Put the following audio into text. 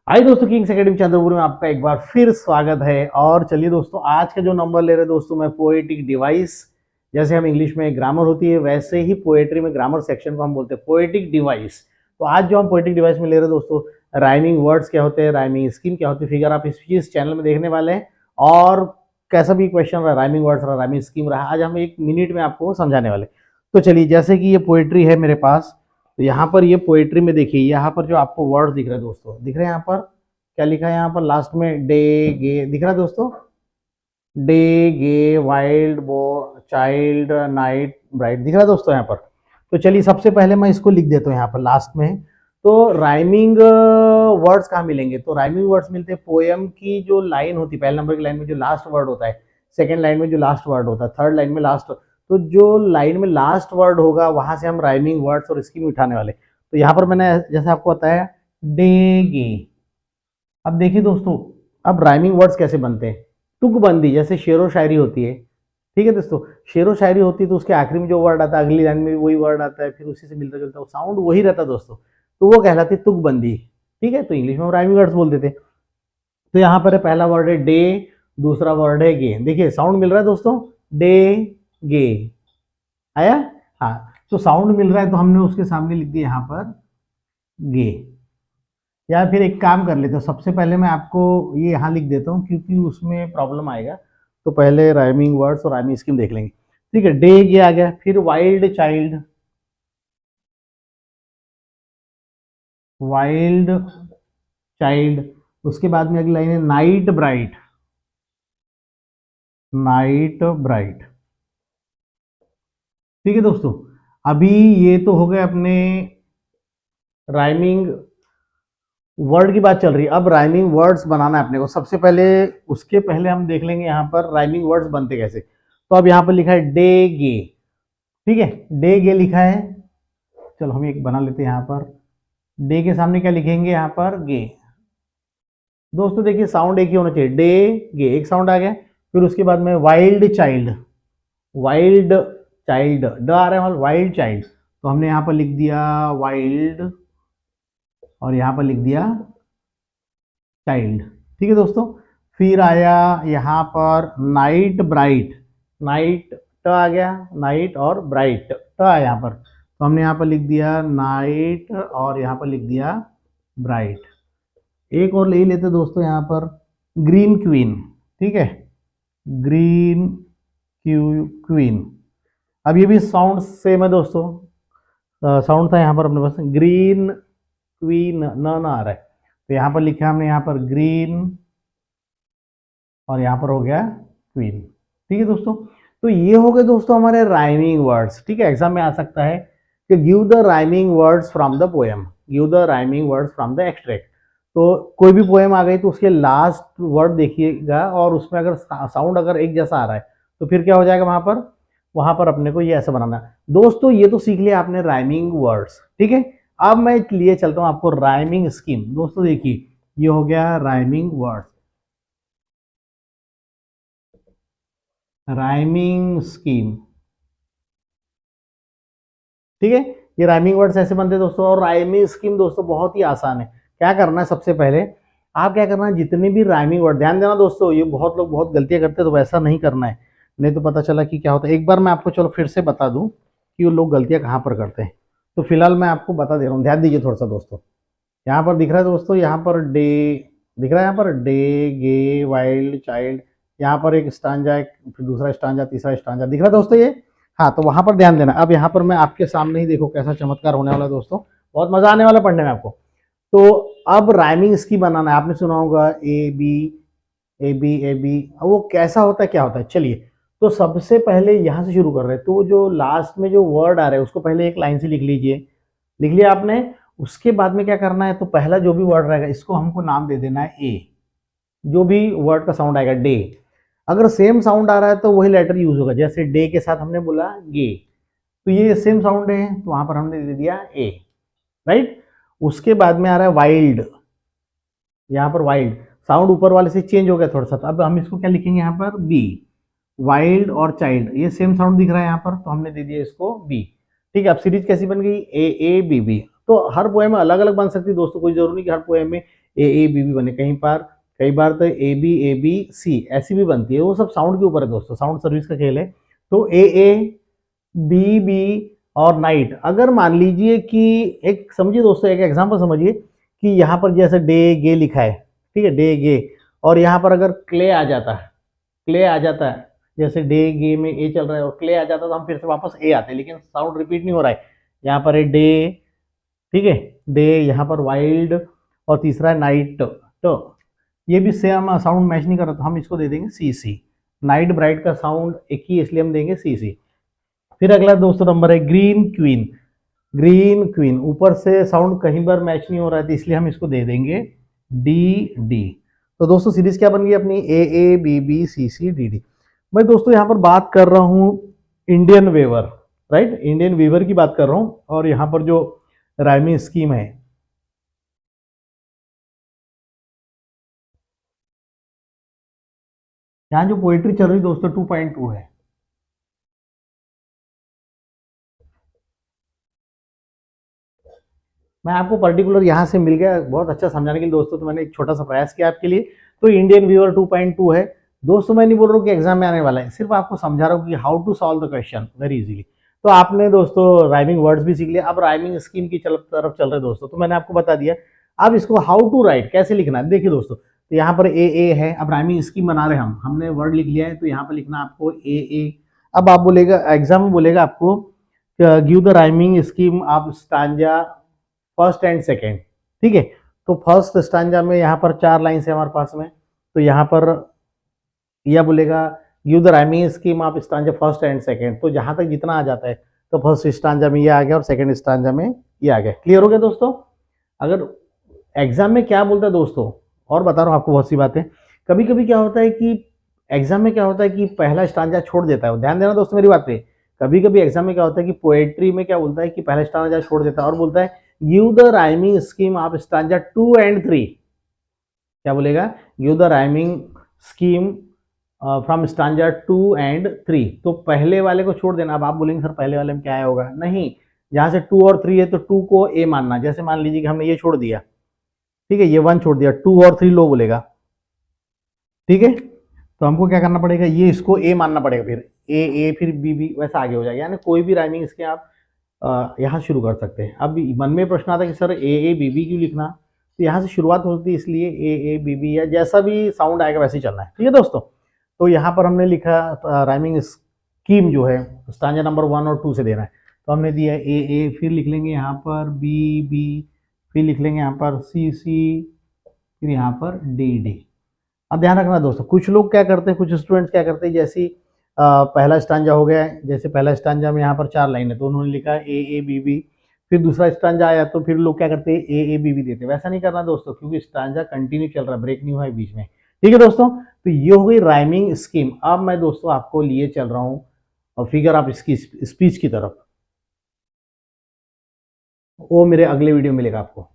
हाय दोस्तों, Kings academy Chandrapur में आपका एक बार फिर स्वागत है। और चलिए दोस्तों, आज का जो नंबर ले रहे हैं दोस्तों मैं पोएटिक डिवाइस। जैसे हम इंग्लिश में ग्रामर होती है वैसे ही पोएट्री में ग्रामर सेक्शन को हम बोलते हैं पोएटिक डिवाइस। तो आज जो हम पोएटिक डिवाइस में ले रहे हैं दोस्तों, राइमिंग वर्ड्स क्या होते हैं, राइमिंग स्कीम क्या होती है, फिगर आप इस चैनल में देखने वाले हैं। और कैसा भी क्वेश्चन रहा, राइमिंग वर्ड्स रहा, राइमिंग स्कीम रहा, आज हम 1 मिनट में आपको समझाने वाले। तो चलिए, जैसे कि ये पोएट्री है मेरे पास, तो यहाँ पर ये पोएट्री में देखिए, यहाँ पर जो आपको वर्ड्स दिख रहे हैं दोस्तों, दिख रहे हैं यहाँ पर क्या लिखा है, यहाँ पर लास्ट में डे गे दिख रहा है दोस्तों। डे गे वाइल्ड बो चाइल्ड नाइट ब्राइट दिख रहा है दोस्तों यहाँ पर। तो चलिए, सबसे पहले मैं इसको लिख देता हूँ यहाँ पर लास्ट में। तो राइमिंग वर्ड्स कहाँ मिलेंगे, तो राइमिंग वर्ड्स मिलते हैं पोएम की जो लाइन होती है, पहले नंबर की लाइन में जो लास्ट वर्ड होता है, सेकेंड लाइन में जो लास्ट वर्ड होता है, थर्ड लाइन में लास्ट। तो जो लाइन में लास्ट वर्ड होगा वहां से हम राइमिंग वर्ड्स और स्कीम उठाने वाले। तो यहाँ पर मैंने जैसे आपको बताया डे गे। अब देखिए दोस्तों, अब राइमिंग वर्ड्स कैसे बनते हैं। तुकबंदी, जैसे शेरो शायरी होती है, ठीक है दोस्तों। शेरो शायरी होती है तो उसके आखिरी में जो वर्ड आता है अगली लाइन में भी वही वर्ड आता है, फिर उसी से मिलता जुलता साउंड वही रहता है दोस्तों, तो वो कहलाती है तुकबंदी। ठीक है, तो इंग्लिश में हम राइमिंग वर्ड्स बोलते थे। तो यहाँ पर है, पहला वर्ड है डे, दूसरा वर्ड है गे। देखिए साउंड मिल रहा है दोस्तों, डे गे आया। हाँ, तो साउंड मिल रहा है तो हमने उसके सामने लिख दिया यहाँ पर गे। या फिर एक काम कर लेते हैं, सबसे पहले मैं आपको ये यहाँ लिख देता हूँ क्योंकि उसमें प्रॉब्लम आएगा। तो पहले राइमिंग वर्ड्स और राइमिंग स्कीम देख लेंगे। ठीक है, डे ये आ गया, फिर वाइल्ड चाइल्ड, वाइल्ड चाइल्ड। उसके बाद में अगली लाइन है नाइट ब्राइट, नाइट ब्राइट। ठीक है दोस्तों, अभी ये तो हो गए अपने राइमिंग वर्ड की बात चल रही है। अब राइमिंग वर्ड्स बनाना है अपने को। सबसे पहले, उसके पहले हम देख लेंगे यहाँ पर राइमिंग वर्ड्स बनते कैसे। तो अब यहाँ पर लिखा है डे गे, ठीक है, डे गे लिखा है। चलो हम एक बना लेते हैं यहाँ पर। डे के सामने क्या लिखेंगे, यहाँ पर गे। दोस्तों देखिए, साउंड एक ही होना चाहिए, डे गे एक साउंड आ गया। फिर उसके बाद में वाइल्ड चाइल्ड, वाइल्ड चाइल्ड, ड आ रहा है, वाइल्ड चाइल्ड। तो हमने यहाँ पर लिख दिया वाइल्ड और यहाँ पर लिख दिया चाइल्ड। ठीक है दोस्तों, फिर आया यहाँ पर नाइट ब्राइट, नाइट ट आ गया, नाइट और ब्राइट ट आया यहाँ पर। तो हमने यहाँ पर लिख दिया नाइट और यहाँ पर लिख दिया ब्राइट। एक और ले लेते दोस्तों यहाँ पर, ग्रीन क्वीन। ठीक है, ग्रीन क्वीन। अब ये भी साउंड सेम है दोस्तों, साउंड था यहाँ पर अपने पास ग्रीन क्वीन, न आ रहा है। तो यहाँ पर लिखा हमने यहाँ पर ग्रीन और यहाँ पर हो गया क्वीन। ठीक है दोस्तों, तो ये हो गए दोस्तों हमारे राइमिंग वर्ड्स। ठीक है, एग्जाम में आ सकता है कि give the rhyming words from the poem, give the rhyming words from the extract. तो कोई भी पोएम आ गई तो उसके लास्ट वर्ड देखिएगा और उसमें अगर साउंड अगर एक जैसा आ रहा है तो फिर क्या हो जाएगा वहां पर अपने को ये ऐसा बनाना है। दोस्तों ये तो सीख लिया आपने राइमिंग वर्ड्स, ठीक है। अब मैं लिए चलता हूं आपको राइमिंग स्कीम। दोस्तों देखिए, ये हो गया राइमिंग वर्ड्स, राइमिंग स्कीम। ठीक है, ये राइमिंग वर्ड्स ऐसे बनते हैं दोस्तों। और राइमिंग स्कीम दोस्तों बहुत ही आसान है। क्या करना है, सबसे पहले आप क्या करना है, जितने भी राइमिंग वर्ड, ध्यान देना दोस्तों, ये बहुत लोग बहुत गलतियां करते हैं, तो वैसा नहीं करना है, नहीं तो पता चला कि क्या होता है। एक बार मैं आपको चलो फिर से बता दूं कि वो लोग गलतियां कहाँ पर करते हैं। तो फिलहाल मैं आपको बता दे रहा हूँ, ध्यान दीजिए थोड़ा सा दोस्तों। यहाँ पर दिख रहा है दोस्तों, यहाँ पर डे दिख रहा है, यहाँ पर डे गे वाइल्ड चाइल्ड, यहाँ पर एक स्टांजा, एक फिर दूसरा स्टांजा, तीसरा स्टांजा दिख रहा है दोस्तों ये। हाँ, तो वहां पर ध्यान देना। अब यहाँ पर मैं आपके सामने ही देखो कैसा चमत्कार होने वाला है दोस्तों, बहुत मजा आने वाला पढ़ने में आपको। तो अब राइमिंग इसकी बनाना है, आपने सुना होगा A B A B A B. अब वो कैसा होता है, क्या होता है, चलिए। तो सबसे पहले यहाँ से शुरू कर रहे हैं। तो जो लास्ट में जो वर्ड आ रहे हैं उसको पहले एक लाइन से लिख लीजिए, लिख लिया आपने। उसके बाद में क्या करना है, तो पहला जो भी वर्ड रहेगा इसको हमको नाम दे देना है ए। जो भी वर्ड का साउंड आएगा डे, अगर सेम साउंड आ रहा है तो वही लेटर यूज होगा। जैसे डे के साथ हमने बोला गे, तो ये सेम साउंड है तो वहां पर हमने दे दिया ए, राइट। उसके बाद में आ रहा है वाइल्ड, यहाँ पर वाइल्ड साउंड ऊपर वाले से चेंज हो गया थोड़ा सा, तो अब हम इसको क्या लिखेंगे यहाँ पर बी। वाइल्ड और चाइल्ड ये सेम साउंड दिख रहा है यहाँ पर, तो हमने दे दिया इसको बी। ठीक है, अब सीरीज कैसी बन गई, ए ए बी बी। तो हर पोएम अलग अलग बन सकती है दोस्तों, कोई जरूरी नहीं कि हर पोएम में ए बी बी बने। कई बार तो ए बी सी ऐसी भी बनती है, वो सब साउंड के ऊपर है दोस्तों, साउंड सर्विस का खेल है। तो ए बी बी और नाइट, अगर मान लीजिए कि एक समझिए दोस्तों, एक एग्जांपल समझिए कि यहाँ पर जैसे डे गे लिखा है, ठीक है, डे गे, और यहाँ पर अगर क्ले आ जाता है, क्ले आ जाता है, जैसे डे गे में ए चल रहा है और क्ले आ जाता है, तो हम फिर से वापस ए आते हैं, लेकिन साउंड रिपीट नहीं हो रहा है। यहाँ पर है डे, ठीक है, डे, यहाँ पर वाइल्ड, और तीसरा है नाइट। तो ये भी सेम साउंड मैच नहीं कर रहा, तो हम इसको दे देंगे सी सी। नाइट ब्राइट का साउंड एक ही, इसलिए हम देंगे सी सी। फिर अगला दोस्तों नंबर है ग्रीन क्वीन। ग्रीन क्वीन ऊपर से साउंड कहीं बार मैच नहीं हो रहा है, तो इसलिए हम इसको दे देंगे डी डी। तो दोस्तों सीरीज क्या बन गई अपनी, A B B C C D D. मैं दोस्तों यहाँ पर बात कर रहा हूँ Indian weaver, right, Indian weaver की बात कर रहा हूँ, और यहाँ पर जो राइमिंग स्कीम है, यहाँ जो पोएट्री चल रही दोस्तों 2.2 है। मैं आपको पर्टिकुलर यहाँ से मिल गया बहुत अच्छा समझाने के लिए दोस्तों, तो मैंने एक छोटा सा प्रयास किया आपके लिए। तो इंडियन व्यूअर 2.2 है दोस्तों। मैं नहीं बोल रहा हूँ कि एग्जाम में आने वाला है, सिर्फ आपको समझा रहा हूँ कि how to solve the question very easily. तो आपने दोस्तों राइमिंग वर्ड्स भी सीख लिया, अब राइमिंग स्कीम की तरफ चल रहे दोस्तों। तो मैंने आपको बता दिया, अब इसको हाउ टू राइट, कैसे लिखना है। देखिए दोस्तों, तो यहाँ पर ए है, अब राइमिंग स्कीम बना रहे हम, हमने वर्ड लिख लिया है, तो यहाँ पर लिखना आपको ए। अब आप बोलेगा एग्जाम में, बोलेगा आपको give the rhyming scheme of stanza first and second, ठीक है। तो फर्स्ट स्टांजा में यहाँ पर 4 लाइन है हमारे पास में, तो यहाँ पर यह बोलेगा give the rhyming scheme of stanza first and second. तो जहां तक जितना आ जाता है, तो फर्स्ट स्टांजा में ये आ गया और सेकेंड स्टांजा में ये आ गया। क्लियर हो गया दोस्तों। अगर एग्जाम में क्या बोलता है दोस्तों, और बता रहा हूँ आपको बहुत सी बातें। कभी कभी क्या होता है कि एग्जाम में क्या होता है कि पहला स्टांजा छोड़ देता है, ध्यान देना दोस्तों मेरी बात पे। कभी कभी एग्जाम में क्या होता है कि पोएट्री में क्या बोलता है कि पहला स्टांजा छोड़ देता है और बोलता है give the rhyming scheme of stanza 2 and 3। क्या बोलेगा, give the rhyming scheme from stanza 2 and 3। तो पहले वाले को छोड़ देना। अब आप बोलेंगे सर पहले वाले में क्या होगा, नहीं, जहां से 2 और 3 है तो 2 को ए मानना। जैसे मान लीजिए कि हमने ये छोड़ दिया, ठीक है, ये 1 छोड़ दिया, 2 और 3 लो बोलेगा, ठीक है। तो हमको क्या करना पड़ेगा, ये इसको ए मानना पड़ेगा, फिर ए फिर बी बी, वैसा आगे हो जाएगा। यानी कोई भी राइमिंग इसके आप यहाँ शुरू कर सकते हैं। अब मन में प्रश्न आता है कि सर ए बी बी क्यों लिखना, तो यहाँ से शुरुआत होती है, इसलिए ए बी बी, या जैसा भी साउंड आएगा वैसे ही चलना है, ठीक है दोस्तों। तो यहाँ पर हमने लिखा राइमिंग स्कीम जो है स्टांजा नंबर 1 और 2 से देना है। तो हमने दिया ए, फिर लिख लेंगे यहाँ पर बी बी, फिर लिख लेंगे यहाँ पर सी सी, फिर यहाँ पर डी डी। अब ध्यान रखना दोस्तों, कुछ लोग क्या करते हैं, कुछ स्टूडेंट्स क्या करते हैं, जैसे पहला स्टांजा हो गया है, जैसे पहला स्टांजा में यहाँ पर 4 लाइन है, तो उन्होंने लिखा ए बी बी। फिर दूसरा स्टांजा आया तो फिर लोग क्या करते हैं ए बी बी देते हैं। वैसा नहीं करना दोस्तों, क्योंकि स्टांजा कंटिन्यू चल रहा है, ब्रेक नहीं हुआ है बीच में, ठीक है दोस्तों। तो ये हो गई राइमिंग स्कीम। अब मैं दोस्तों आपको लिए चल रहा हूँ और फिगर ऑफ इसकी स्पीच की तरफ, वो मेरे अगले वीडियो में मिलेगा आपको।